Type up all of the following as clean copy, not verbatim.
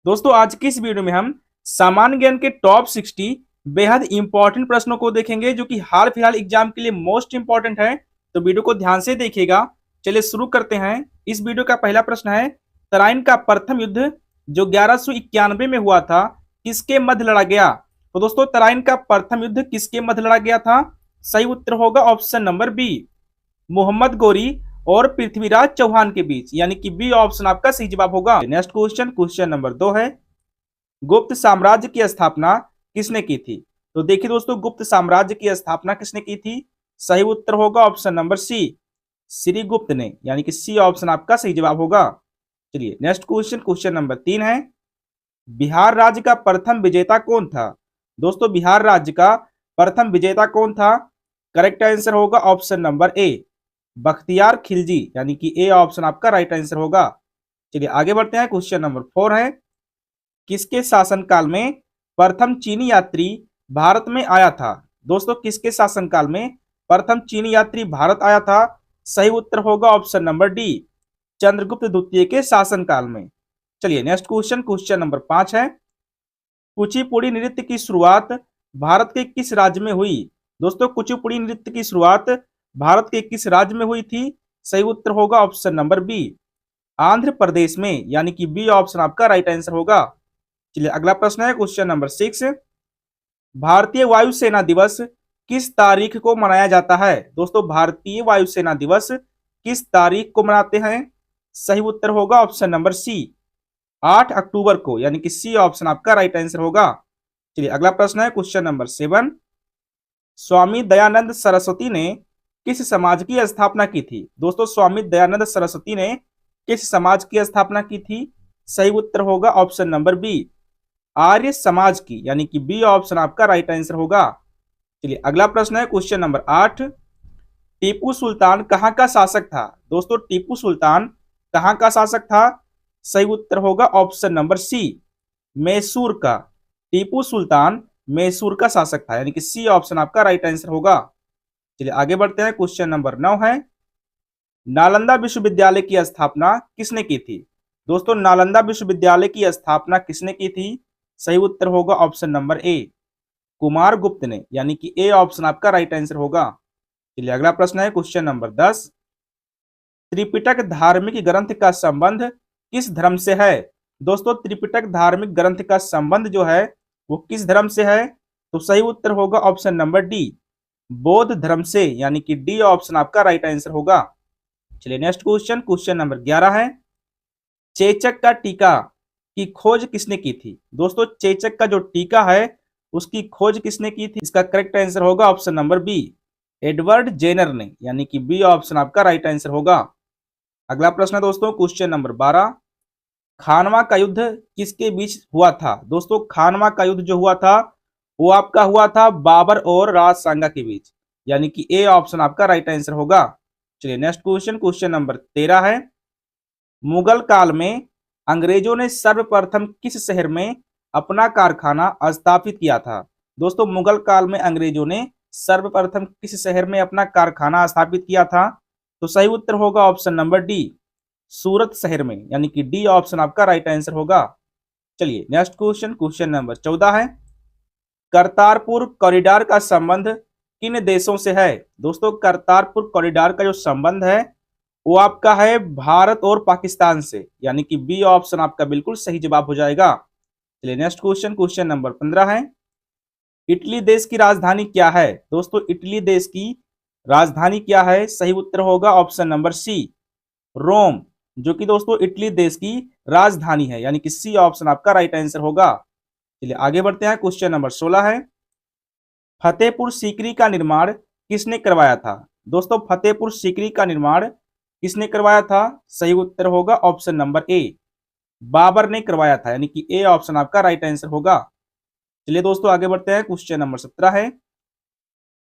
दोस्तों आज की इस वीडियो में हम सामान्य ज्ञान के टॉप 60 बेहद इंपॉर्टेंट प्रश्नों को देखेंगे जो कि हाल फिलहाल एग्जाम के लिए मोस्ट इंपॉर्टेंट है। तो वीडियो को ध्यान से देखिएगा। चलिए शुरू करते हैं। इस वीडियो का पहला प्रश्न है, तराइन का प्रथम युद्ध जो 1191 में हुआ था किसके मध्य लड़ा गया? तो दोस्तों तराइन का प्रथम युद्ध किसके मध्य लड़ा गया था? सही उत्तर होगा option number B, Mohammad Ghori और पृथ्वीराज चौहान के बीच, यानी कि बी ऑप्शन आपका सही जवाब होगा। नेक्स्ट क्वेश्चन, क्वेश्चन नंबर 2 है, गुप्त साम्राज्य की स्थापना किसने की थी? तो देखिए दोस्तों, गुप्त साम्राज्य की स्थापना किसने की थी? सही उत्तर होगा ऑप्शन नंबर सी, श्रीगुप्त ने, यानी कि सी ऑप्शन आपका सही जवाब होगा। चलिए नेक्स्ट क्वेश्चन, क्वेश्चन नंबर 3 है, बिहार राज्य का प्रथम विजेता कौन था? दोस्तों बिहार राज्य का प्रथम विजेता कौन था? करेक्ट आंसर होगा option number A, Bakhtiyar Khilji, यानी कि ए ऑप्शन आपका राइट आंसर होगा। चलिए आगे बढ़ते हैं। क्वेश्चन नंबर 4 है, किसके शासनकाल में प्रथम चीनी यात्री भारत में आया था? दोस्तों किसके शासनकाल में प्रथम चीनी यात्री भारत आया था? सही उत्तर होगा ऑप्शन नंबर डी, चंद्रगुप्त द्वितीय के शासनकाल में। चलिए नेक्स्ट क्वेश्चन, क्वेश्चन नंबर 5 है, कुचिपुड़ी नृत्य की शुरुआत भारत के किस राज्य में हुई? दोस्तों कुचिपुड़ी नृत्य की शुरुआत भारत के किस राज्य में हुई थी? सही उत्तर होगा option number B, Andhra Pradesh में, यानी कि बी ऑप्शन आपका राइट आंसर होगा। चलिए अगला प्रश्न है, क्वेश्चन नंबर 6, भारतीय वायुसेना दिवस किस तारीख को मनाया जाता है? दोस्तों भारतीय वायुसेना दिवस किस तारीख को मनाते हैं? सही उत्तर होगा ऑप्शन नंबर सी, 8 अक्टूबर को, यानी कि सी ऑप्शन आपका राइट आंसर होगा। चलिए अगला प्रश्न है, क्वेश्चन नंबर 7, स्वामी दयानंद सरस्वती ने किस समाज की स्थापना की थी? दोस्तों स्वामी दयानंद सरस्वती ने किस समाज की स्थापना की थी? सही उत्तर होगा option number B, Arya Samaj की, यानी कि बी ऑप्शन आपका राइट आंसर होगा। चलिए अगला प्रश्न है, क्वेश्चन नंबर 8, टीपू सुल्तान कहाँ का शासक था? दोस्तों टीपू सुल्तान कहाँ का शासक था? सही उत्तर होगा ऑप्शन नंबर सी, मैसूर का। टीपू सुल्तान मैसूर का शासक था, यानी कि सी ऑप्शन आपका राइट आंसर होगा। चलिए आगे बढ़ते हैं। क्वेश्चन नंबर 9 है, नालंदा विश्वविद्यालय की स्थापना किसने की थी? दोस्तों नालंदा विश्वविद्यालय की स्थापना किसने की थी? सही उत्तर होगा ऑप्शन नंबर ए, कुमार गुप्त ने, यानी कि ए ऑप्शन आपका राइट आंसर होगा। चलिए अगला प्रश्न है, क्वेश्चन नंबर 10, त्रिपिटक धार्मिक ग्रंथ का संबंध किस धर्म से है? दोस्तों त्रिपिटक धार्मिक ग्रंथ का संबंध जो है वो किस धर्म से है? तो सही उत्तर होगा ऑप्शन नंबर डी, बौद्ध धर्म से, यानी कि डी ऑप्शन आपका राइट आंसर होगा। चलिए नेक्स्ट क्वेश्चन, क्वेश्चन नंबर 11 है, चेचक का टीका की खोज किसने की थी? दोस्तों चेचक का जो टीका है उसकी खोज किसने की थी? इसका करेक्ट आंसर होगा option number B, Edward Jenner ने, यानी कि बी ऑप्शन आपका राइट आंसर होगा। अगला प्रश्न है दोस्तों, क्वेश्चन नंबर 12, खानवा का युद्ध किसके बीच हुआ था? दोस्तों खानवा का युद्ध जो हुआ था वो आपका हुआ था बाबर और राज सांगा के बीच, यानी कि ए ऑप्शन आपका राइट आंसर होगा। चलिए नेक्स्ट क्वेश्चन, क्वेश्चन नंबर 13 है, मुगल काल में अंग्रेजों ने सर्वप्रथम किस शहर में अपना कारखाना स्थापित किया था? दोस्तों मुगल काल में अंग्रेजों ने सर्वप्रथम किस शहर में अपना कारखाना स्थापित किया था? तो सही उत्तर होगा ऑप्शन नंबर डी, सूरत शहर में, यानी कि डी ऑप्शन आपका राइट आंसर होगा। चलिए नेक्स्ट क्वेश्चन, क्वेश्चन नंबर 14 है, करतारपुर कॉरिडोर का संबंध किन देशों से है? दोस्तों करतारपुर कॉरिडोर का जो संबंध है वो आपका है भारत और पाकिस्तान से, यानी कि बी ऑप्शन आपका बिल्कुल सही जवाब हो जाएगा। चलिए नेक्स्ट क्वेश्चन, क्वेश्चन नंबर 15 है, इटली देश की राजधानी क्या है? दोस्तों इटली देश की राजधानी क्या है? सही उत्तर होगा ऑप्शन नंबर सी, रोम, जो कि दोस्तों इटली देश की राजधानी है, यानी कि सी ऑप्शन आपका राइट आंसर होगा। चलिए आगे बढ़ते हैं। क्वेश्चन नंबर 16 है, फतेहपुर सीकरी का निर्माण किसने करवाया था? दोस्तों फतेहपुर सीकरी का निर्माण किसने करवाया था? सही उत्तर होगा ऑप्शन नंबर ए, बाबर ने करवाया था, यानी कि ए ऑप्शन आपका राइट आंसर होगा। चलिए दोस्तों आगे बढ़ते हैं। क्वेश्चन नंबर 17 है,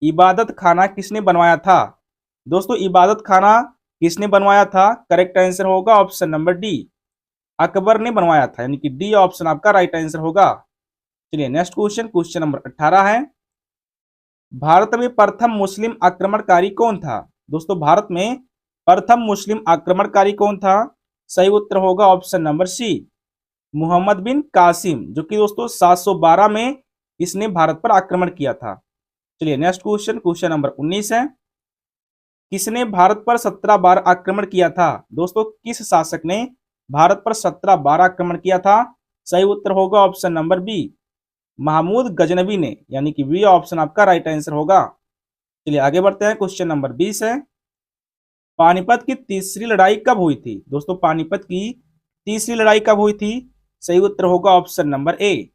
इबादत खाना किसने बनवाया था? दोस्तों इबादत खाना किसने बनवाया था? करेक्ट आंसर होगा ऑप्शन नंबर डी, अकबर ने बनवाया था, यानी कि डी ऑप्शन आपका राइट आंसर होगा। चलिए नेक्स्ट क्वेश्चन, क्वेश्चन नंबर 18 है, भारत में प्रथम मुस्लिम आक्रमणकारी कौन था? दोस्तों भारत में प्रथम मुस्लिम आक्रमणकारी कौन था? सही उत्तर होगा ऑप्शन नंबर सी, मोहम्मद बिन कासिम, जो कि दोस्तों 712 में इसने भारत पर आक्रमण किया था। चलिए नेक्स्ट क्वेश्चन, क्वेश्चन नंबर 19 है, किसने भारत पर 17 बार आक्रमण किया था? दोस्तों किस शासक ने भारत पर 17 बार आक्रमण किया था? सही उत्तर होगा option number B, Mahmud Ghaznavi ने, यानी कि बी ऑप्शन आपका राइट आंसर होगा। चलिए आगे बढ़ते हैं, क्वेश्चन नंबर 20 है, पानीपत की तीसरी लड़ाई कब हुई थी? दोस्तों पानीपत की तीसरी लड़ाई कब हुई थी? सही उत्तर होगा ऑप्शन नंबर ए,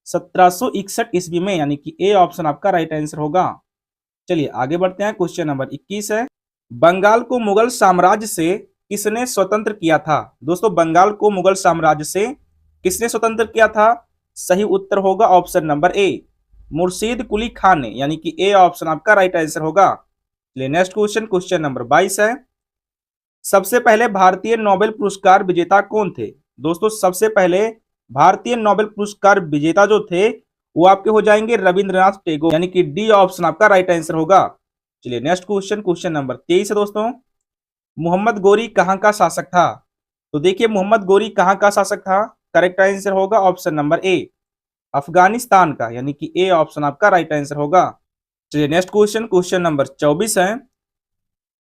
1761 ईस्वी में, यानी कि ए ऑप्शन आपका राइट आंसर होगा। चलिए आगे बढ़ते हैं, क्वेश्चन नंबर 21 है, बंगाल को मुगल साम्राज्य से किसने स्वतंत्र किया था? दोस्तों बंगाल को मुगल साम्राज्य से किसने स्वतंत्र किया था? सही उत्तर होगा option number A, Murshid Quli Khan ने, यानी कि ए ऑप्शन आपका राइट आंसर होगा। चलिए नेक्स्ट क्वेश्चन, क्वेश्चन नंबर 22 है, सबसे पहले भारतीय नोबेल पुरस्कार विजेता कौन थे? दोस्तों सबसे पहले भारतीय नोबेल पुरस्कार विजेता जो थे वो आपके हो जाएंगे रविंद्रनाथ टैगोर, यानी कि डी ऑप्शन आपका राइट आंसर होगा। चलिए नेक्स्ट क्वेश्चन, क्वेश्चन नंबर 23 है दोस्तों, मोहम्मद गोरी कहाँ का शासक था? तो देखिए मोहम्मद गोरी कहाँ का शासक था? करेक्ट आंसर होगा ऑप्शन नंबर ए, अफगानिस्तान का, यानी कि ए ऑप्शन आपका राइट आंसर होगा। चलिए नेक्स्ट क्वेश्चन, क्वेश्चन नंबर 24 है,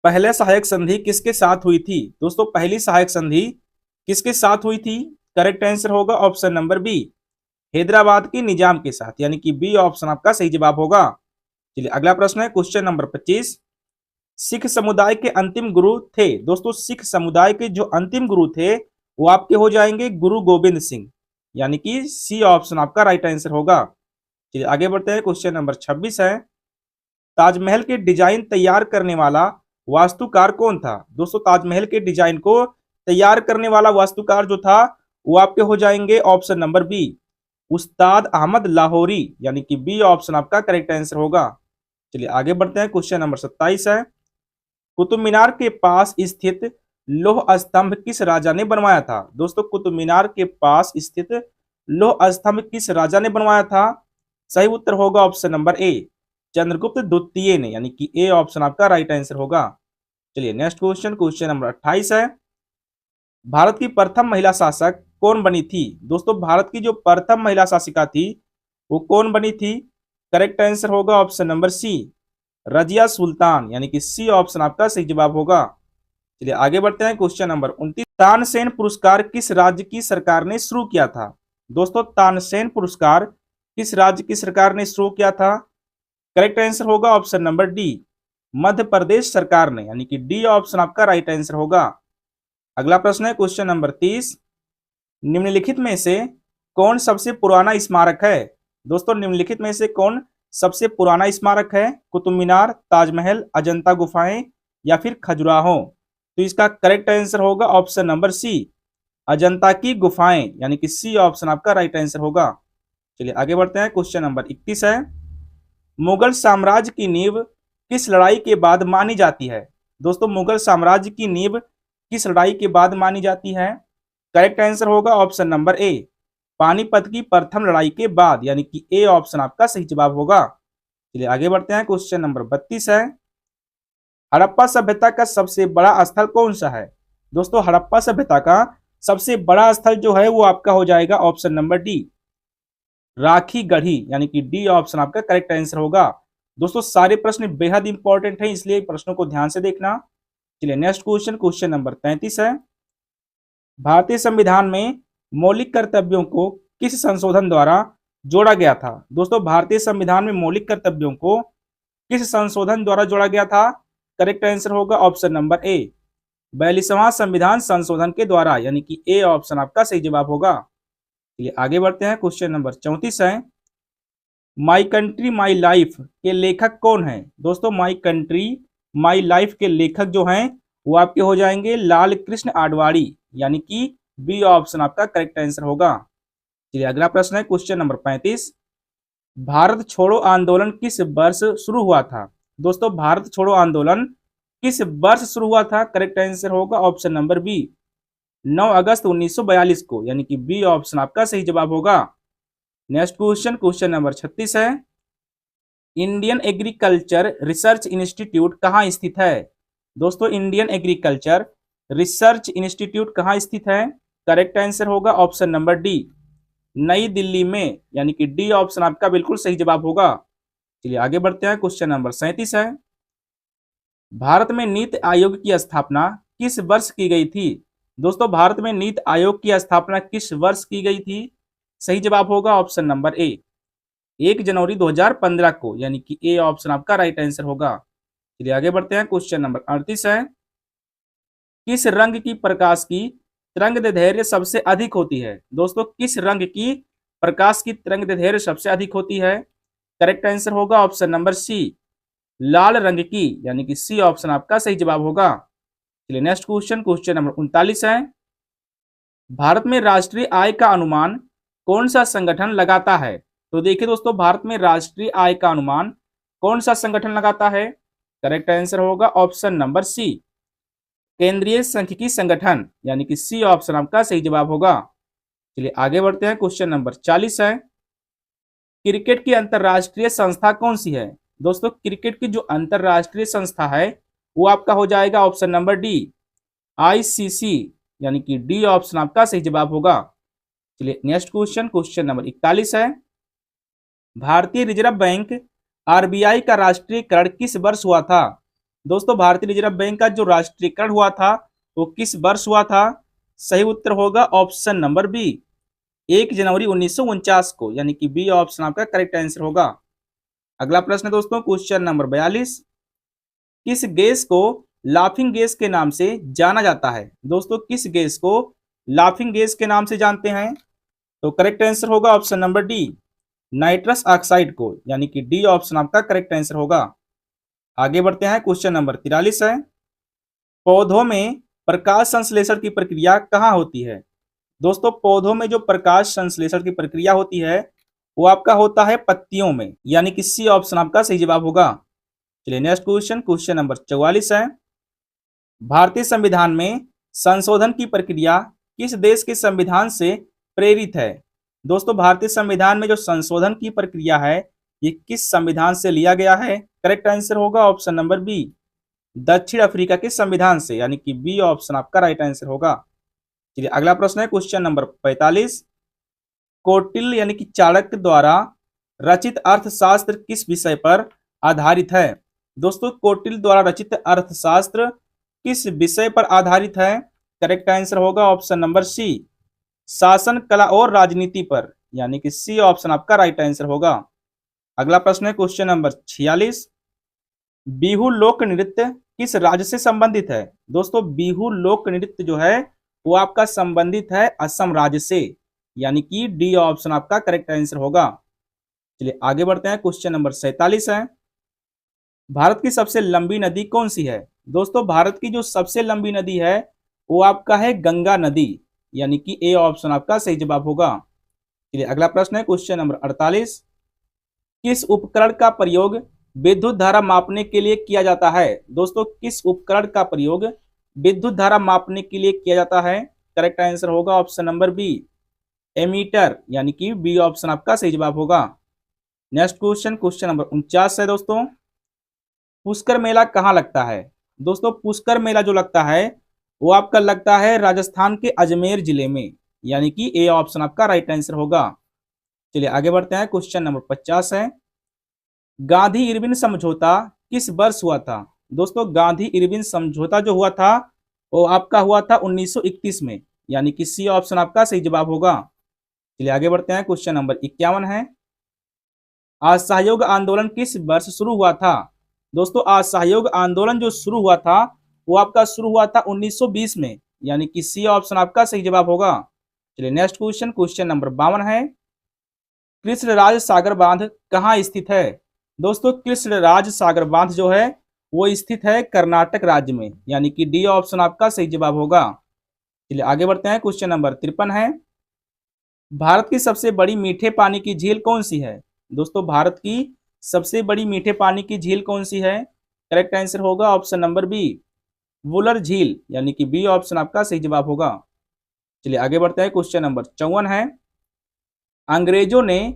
पहले सहायक संधि किसके साथ हुई थी? दोस्तों पहली सहायक संधि किसके साथ हुई थी? करेक्ट आंसर होगा ऑप्शन नंबर बी, हैदराबाद के निजाम के साथ, यानी कि बी ऑप्शन आपका सही जवाब होगा। चलिए अगला प्रश्न है, क्वेश्चन नंबर 25, सिख समुदाय के अंतिम गुरु थे? दोस्तों सिख समुदाय के जो अंतिम गुरु थे वो आपके हो जाएंगे गुरु गोविंद सिंह, यानी कि सी ऑप्शन आपका राइट आंसर होगा। चलिए आगे बढ़ते हैं, क्वेश्चन नंबर 26 है, ताजमहल के डिजाइन तैयार करने वाला वास्तुकार कौन था? दोस्तों ताजमहल के डिजाइन को तैयार करने वाला वास्तुकार जो था वो आपके हो जाएंगे ऑप्शन नंबर बी, उस्ताद अहमद लाहौरी, यानी कि बी ऑप्शन आपका करेक्ट आंसर होगा। चलिए आगे बढ़ते हैं, क्वेश्चन नंबर 27 है, कुतुब मीनार के पास स्थित लौह स्तंभ किस राजा ने बनवाया था? दोस्तों कुतुब मीनार के पास स्थित लौह स्तंभ किस राजा ने बनवाया था? सही उत्तर होगा ऑप्शन नंबर ए, चंद्रगुप्त द्वितीय ने, यानी कि ए ऑप्शन आपका राइट आंसर होगा। चलिए नेक्स्ट क्वेश्चन, क्वेश्चन नंबर 28 है, भारत की प्रथम महिला शासक कौन बनी थी? दोस्तों भारत की जो प्रथम महिला शासिका थी वो कौन बनी थी? करेक्ट आंसर होगा option number C, Razia Sultan, यानी कि सी ऑप्शन आपका सही जवाब होगा। चलिए आगे बढ़ते हैं, क्वेश्चन नंबर 29, तानसेन पुरस्कार किस राज्य की सरकार ने शुरू किया था? दोस्तों तानसेन पुरस्कार किस राज्य की सरकार ने शुरू किया था? करेक्ट आंसर होगा option number D, Madhya Pradesh सरकार ने, यानी कि डी ऑप्शन आपका राइट आंसर होगा। अगला प्रश्न है, क्वेश्चन नंबर 30, निम्नलिखित में से कौन सबसे पुराना स्मारक है? दोस्तों निम्नलिखित में से कौन सबसे पुराना स्मारक है? कुतुब मीनार, ताजमहल, अजंता गुफाएं या फिर खजुराहो? तो इसका करेक्ट आंसर होगा ऑप्शन नंबर सी, अजंता की गुफाएं, यानी कि सी ऑप्शन आपका राइट आंसर होगा। चलिए आगे बढ़ते हैं, क्वेश्चन नंबर 31 है, मुगल साम्राज्य की नींव किस लड़ाई के बाद मानी जाती है? दोस्तों मुगल साम्राज्य की नींव किस लड़ाई के बाद मानी जाती है? करेक्ट आंसर होगा ऑप्शन नंबर ए, पानीपत की प्रथम लड़ाई के बाद, यानी कि ए ऑप्शन आपका सही जवाब होगा। चलिए आगे बढ़ते हैं, क्वेश्चन नंबर 32 है, हड़प्पा सभ्यता का सबसे बड़ा स्थल कौन सा है? दोस्तों हड़प्पा सभ्यता का सबसे बड़ा स्थल जो है वो आपका हो जाएगा option number D, Rakhi Garhi, यानी कि डी ऑप्शन आपका करेक्ट आंसर होगा। दोस्तों सारे प्रश्न बेहद इंपॉर्टेंट हैं, इसलिए प्रश्नों को ध्यान से देखना। चलिए नेक्स्ट क्वेश्चन, क्वेश्चन नंबर 33 है, भारतीय संविधान में मौलिक कर्तव्यों को किस संशोधन द्वारा जोड़ा गया था? दोस्तों भारतीय संविधान में मौलिक कर्तव्यों को किस संशोधन द्वारा जोड़ा गया था? करेक्ट आंसर होगा ऑप्शन नंबर ए, 42वां संविधान संशोधन के द्वारा, यानी कि ए ऑप्शन आपका सही जवाब होगा। चलिए आगे बढ़ते हैं, क्वेश्चन नंबर 34 है, माई कंट्री माई लाइफ के लेखक कौन है? दोस्तों माई कंट्री माई लाइफ के लेखक जो हैं वो आपके हो जाएंगे लाल कृष्ण आडवाणी, यानी कि बी ऑप्शन आपका करेक्ट आंसर होगा। चलिए अगला प्रश्न है, क्वेश्चन नंबर 35, भारत छोड़ो आंदोलन किस वर्ष शुरू हुआ था? दोस्तों भारत छोड़ो आंदोलन किस वर्ष शुरू हुआ था? करेक्ट आंसर होगा ऑप्शन नंबर बी, 9 अगस्त 1942 को, यानी कि बी ऑप्शन आपका सही जवाब होगा। नेक्स्ट क्वेश्चन, क्वेश्चन नंबर 36 है, इंडियन एग्रीकल्चर रिसर्च इंस्टीट्यूट कहाँ स्थित है? दोस्तों इंडियन एग्रीकल्चर रिसर्च इंस्टीट्यूट कहाँ स्थित है? करेक्ट आंसर होगा ऑप्शन नंबर डी, नई दिल्ली में, यानी कि डी ऑप्शन आपका बिल्कुल सही जवाब होगा। चलिए आगे बढ़ते हैं, क्वेश्चन नंबर 37 है, भारत में नीति आयोग की स्थापना किस वर्ष की गई थी? दोस्तों भारत में नीति आयोग की स्थापना किस वर्ष की गई थी? सही जवाब होगा ऑप्शन नंबर ए, 1 जनवरी 2015 को, यानी कि ए ऑप्शन आपका राइट आंसर होगा। चलिए आगे बढ़ते हैं, क्वेश्चन नंबर 38 है, किस रंग की प्रकाश की तरंगदैर्घ्य सबसे अधिक होती है? दोस्तों किस रंग की प्रकाश की तरंगदैर्घ्य सबसे अधिक होती है? करेक्ट आंसर होगा ऑप्शन नंबर सी, लाल रंग की, यानी कि सी ऑप्शन आपका सही जवाब होगा। चलिए नेक्स्ट क्वेश्चन, क्वेश्चन नंबर 39 है, भारत में राष्ट्रीय आय का अनुमान कौन सा संगठन लगाता है? तो देखिए दोस्तों, भारत में राष्ट्रीय आय का अनुमान कौन सा संगठन लगाता है? करेक्ट आंसर होगा ऑप्शन नंबर सी, केंद्रीय सांख्यिकी संगठन, यानी कि सी ऑप्शन आपका सही जवाब होगा। चलिए आगे बढ़ते हैं, क्वेश्चन नंबर 40 है, क्रिकेट की अंतरराष्ट्रीय संस्था कौन सी है? दोस्तों क्रिकेट की जो अंतरराष्ट्रीय संस्था है वो आपका हो जाएगा ऑप्शन नंबर डी, आईसीसी, यानी कि डी ऑप्शन आपका सही जवाब होगा। चलिए नेक्स्ट क्वेश्चन, क्वेश्चन नंबर 41 है, भारतीय रिजर्व बैंक आरबीआई का राष्ट्रीयकरण किस वर्ष हुआ था? दोस्तों भारतीय रिजर्व बैंक का जो राष्ट्रीयकरण हुआ था वो किस वर्ष हुआ था? सही उत्तर होगा ऑप्शन नंबर बी, 1 जनवरी 1949 को, यानी कि बी ऑप्शन आपका करेक्ट आंसर होगा। अगला प्रश्न है दोस्तों, क्वेश्चन नंबर 42, किस गैस को लाफिंग गैस के नाम से जाना जाता है? दोस्तों किस गैस को लाफिंग गैस के नाम से जानते हैं? तो करेक्ट आंसर होगा option number D, nitrous oxide को, यानी कि डी ऑप्शन आपका करेक्ट आंसर होगा। आगे बढ़ते हैं, क्वेश्चन नंबर 43 है, पौधों में प्रकाश संश्लेषण की प्रक्रिया कहाँ होती है? दोस्तों पौधों में जो प्रकाश संश्लेषण की प्रक्रिया होती है वो आपका होता है पत्तियों में, यानी कि सी ऑप्शन आपका सही जवाब होगा। चलिए नेक्स्ट क्वेश्चन, क्वेश्चन नंबर 44 है, भारतीय संविधान में संशोधन की प्रक्रिया किस देश के संविधान से प्रेरित है? दोस्तों भारतीय संविधान में जो संशोधन की प्रक्रिया है ये किस संविधान से लिया गया है? करेक्ट आंसर होगा ऑप्शन नंबर बी, दक्षिण अफ्रीका के संविधान से, यानी कि बी ऑप्शन आपका राइट आंसर होगा। चलिए अगला प्रश्न है, क्वेश्चन नंबर 45, कौटिल्य यानी कि चाणक्य द्वारा रचित अर्थशास्त्र किस विषय पर आधारित है? दोस्तों कौटिल्य द्वारा रचित अर्थशास्त्र किस विषय पर आधारित है? करेक्ट आंसर होगा ऑप्शन नंबर सी, शासन कला और राजनीति पर, यानी कि सी ऑप्शन आपका राइट आंसर होगा। अगला प्रश्न है, क्वेश्चन नंबर 46, बिहू लोक नृत्य किस राज्य से संबंधित है? दोस्तों बिहू लोक नृत्य जो है वो आपका संबंधित है असम राज्य से, यानी कि डी ऑप्शन आपका करेक्ट आंसर होगा। चलिए आगे बढ़ते हैं, क्वेश्चन नंबर 47 है, भारत की सबसे लंबी नदी कौन सी है? दोस्तों भारत की जो सबसे लंबी नदी है वो आपका है गंगा नदी, यानी कि ए ऑप्शन आपका सही जवाब होगा। चलिए अगला प्रश्न है, क्वेश्चन नंबर 48, किस उपकरण का प्रयोग विद्युत धारा मापने के लिए किया जाता है? दोस्तों किस उपकरण का प्रयोग विद्युत धारा मापने के लिए किया जाता है? करेक्ट आंसर होगा ऑप्शन नंबर बी, एमीटर, यानी कि बी ऑप्शन आपका सही जवाब होगा। नेक्स्ट क्वेश्चन, क्वेश्चन नंबर 49 है दोस्तों, पुष्कर मेला कहाँ लगता है? दोस्तों पुष्कर मेला जो लगता है वो आपका लगता है राजस्थान के अजमेर जिले में, यानी कि ए ऑप्शन आपका राइट आंसर होगा। चलिए आगे बढ़ते हैं, क्वेश्चन नंबर 50 है, गांधी इरविन समझौता किस वर्ष हुआ था? दोस्तों गांधी इरविन समझौता जो हुआ था वो आपका हुआ था 1931 में, यानी कि सी ऑप्शन आपका सही जवाब होगा। चलिए आगे बढ़ते हैं, क्वेश्चन नंबर 51 है, असहयोग आंदोलन किस वर्ष शुरू हुआ था? दोस्तों असहयोग आंदोलन जो शुरू हुआ था वो आपका शुरू हुआ था 1920 में, यानी कि सी ऑप्शन आपका सही जवाब होगा। चलिए नेक्स्ट क्वेश्चन, क्वेश्चन नंबर 52 है, कृष्णराज सागर बांध कहाँ स्थित है? दोस्तों कृष्णराज सागर बांध जो है वो स्थित है कर्नाटक राज्य में, यानी कि डी ऑप्शन आपका सही जवाब होगा। चलिए आगे बढ़ते हैं, क्वेश्चन नंबर 53 है, भारत की सबसे बड़ी मीठे पानी की झील कौन सी है? दोस्तों भारत की सबसे बड़ी मीठे पानी की झील कौन सी है? करेक्ट आंसर होगा ऑप्शन नंबर बी, वुलर झील, यानी कि बी ऑप्शन आपका सही जवाब होगा। चलिए आगे बढ़ते हैं, क्वेश्चन नंबर 54 है, अंग्रेजों ने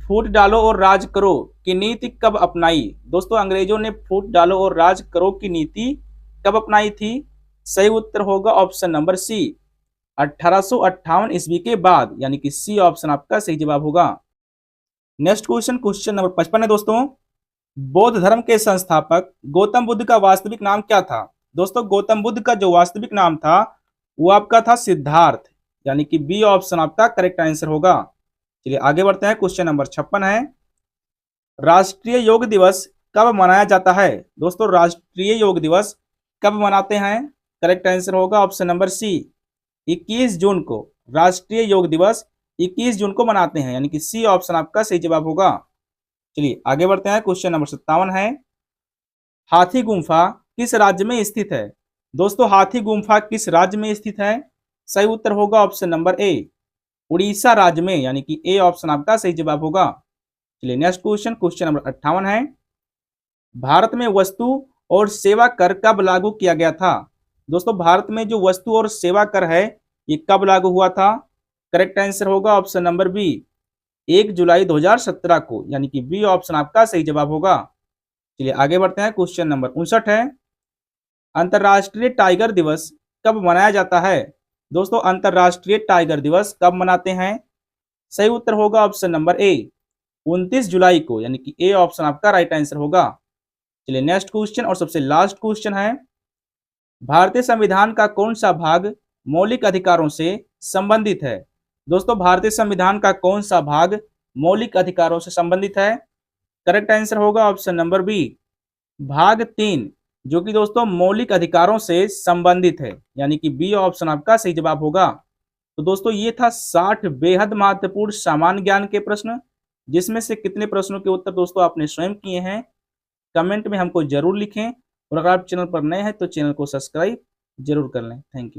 फूट डालो और राज करो की नीति कब अपनाई? दोस्तों अंग्रेजों ने फूट डालो और राज करो की नीति कब अपनाई थी? सही उत्तर होगा ऑप्शन नंबर सी, 1858 ईस्वी के बाद, यानी कि सी ऑप्शन आपका सही जवाब होगा। नेक्स्ट क्वेश्चन, क्वेश्चन नंबर 55 है दोस्तों। बौद्ध धर्म के संस्थापक गौतम बुद्ध का वास्तविक नाम क्या था? दोस्तों गौतम बुद्ध का जो वास्तविक नाम था वो आपका था सिद्धार्थ, यानी कि बी ऑप्शन आपका करेक्ट आंसर होगा। चलिए आगे बढ़ते हैं। क्वेश्चन नंबर 56 है, राष्ट्रीय योग दिवस कब मनाया जाता है? दोस्तों राष्ट्रीय योग दिवस कब मनाते हैं? करेक्ट आंसर होगा ऑप्शन नंबर सी, 21 जून को। राष्ट्रीय योग दिवस 21 जून को मनाते हैं, यानी कि सी ऑप्शन आपका सही जवाब होगा। चलिए आगे बढ़ते हैं। क्वेश्चन नंबर 57 है, हाथी गुम्फा किस राज्य में स्थित है? दोस्तों हाथी गुम्फा किस राज्य में स्थित है? सही उत्तर होगा ऑप्शन नंबर ए, उड़ीसा राज्य में, यानी कि ए ऑप्शन आपका सही जवाब होगा। चलिए नेक्स्ट क्वेश्चन, क्वेश्चन नंबर 58 है, भारत में वस्तु और सेवा कर कब लागू किया गया था? दोस्तों भारत में जो वस्तु और सेवा कर है ये कब लागू हुआ था? करेक्ट आंसर होगा ऑप्शन नंबर बी, 1 जुलाई 2017 को, यानी कि बी ऑप्शन आपका सही जवाब होगा। चलिए आगे बढ़ते हैं। क्वेश्चन नंबर 59 है, अंतर्राष्ट्रीय टाइगर दिवस कब मनाया जाता है? दोस्तों अंतर्राष्ट्रीय टाइगर दिवस कब मनाते हैं? सही उत्तर होगा ऑप्शन नंबर ए, 29 जुलाई को, यानी कि ए ऑप्शन आपका राइट आंसर होगा। चलिए नेक्स्ट क्वेश्चन और सबसे लास्ट क्वेश्चन है, भारतीय संविधान का कौन सा भाग मौलिक अधिकारों से संबंधित है? दोस्तों भारतीय संविधान का कौन सा भाग मौलिक अधिकारों से संबंधित है? करेक्ट आंसर होगा ऑप्शन नंबर बी, भाग 3, जो कि दोस्तों मौलिक अधिकारों से संबंधित है, यानी कि बी ऑप्शन आपका सही जवाब होगा। तो दोस्तों ये था 60 बेहद महत्वपूर्ण सामान्य ज्ञान के प्रश्न, जिसमें से कितने प्रश्नों के उत्तर दोस्तों आपने स्वयं किए हैं कमेंट में हमको जरूर लिखें, और अगर आप चैनल पर नए हैं तो चैनल को सब्सक्राइब जरूर कर लें। Thank you.